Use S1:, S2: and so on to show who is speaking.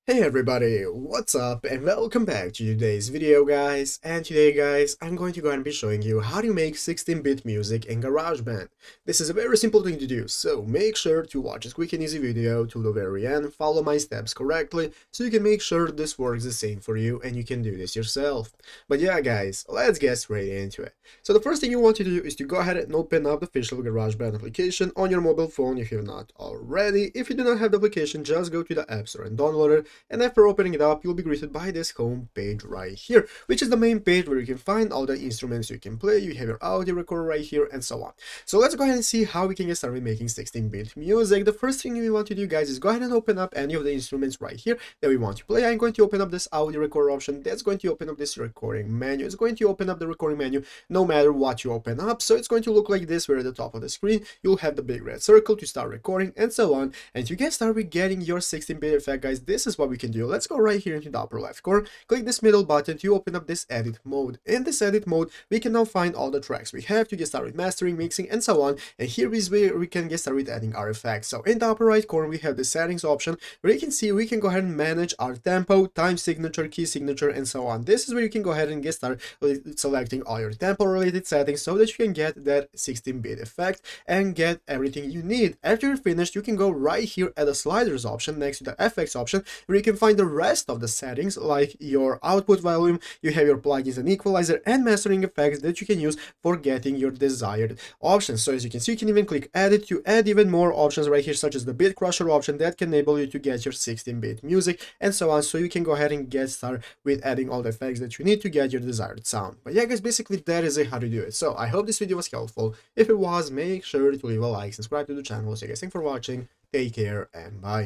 S1: Hey everybody, what's up and welcome back to today's video guys. And today guys, I'm going to go ahead and be showing you how to make 16-bit music in GarageBand. This is a very simple thing to do, so make sure to watch this quick and easy video to the very end, follow my steps correctly, so you can make sure this works the same for you and you can do this yourself. But yeah guys, let's get straight into it. So the first thing you want to do is to go ahead and open up the official GarageBand application on your mobile phone if you're not already. If you do not have the application, just go to the App Store and download it. And after opening it up, you'll be greeted by this home page right here, which is the main page where you can find all the instruments you can play. You have your audio recorder right here and so on. So let's go ahead and see how we can get started making 16-bit music. The first thing we want to do guys is go ahead and open up any of the instruments right here that we want to play. I'm going to open up this audio recorder option. That's going to open up this recording menu. It's going to open up the recording menu no matter what you open up. So it's going to look like this, where at the top of the screen you'll have the big red circle to start recording and so on. And to get started with getting your 16-bit effect guys, this is what we can do. Let's go right here into the upper left corner, click this middle button to open up this edit mode. In this edit mode, we can now find all the tracks we have to get started with mastering, mixing, and so on. And here is where we can get started with adding our effects. So in the upper right corner, we have the settings option where you can see we can go ahead and manage our tempo, time signature, key signature, and so on. This is where you can go ahead and get started with selecting all your tempo related settings so that you can get that 16-bit effect and get everything you need. After you're finished, you can go right here at the sliders option next to the FX option where you can find the rest of the settings like your output volume. You have your plugins and equalizer and mastering effects that you can use for getting your desired options. So as you can see, you can even click edit to add even more options right here, such as the bit crusher option that can enable you to get your 16-bit music and so on. So you can go ahead and get started with adding all the effects that you need to get your desired sound. But yeah guys, basically that is how to do it. So I hope this video was helpful. If it was, make sure to leave a like, subscribe to the channel. So guys, thanks for watching, take care, and bye.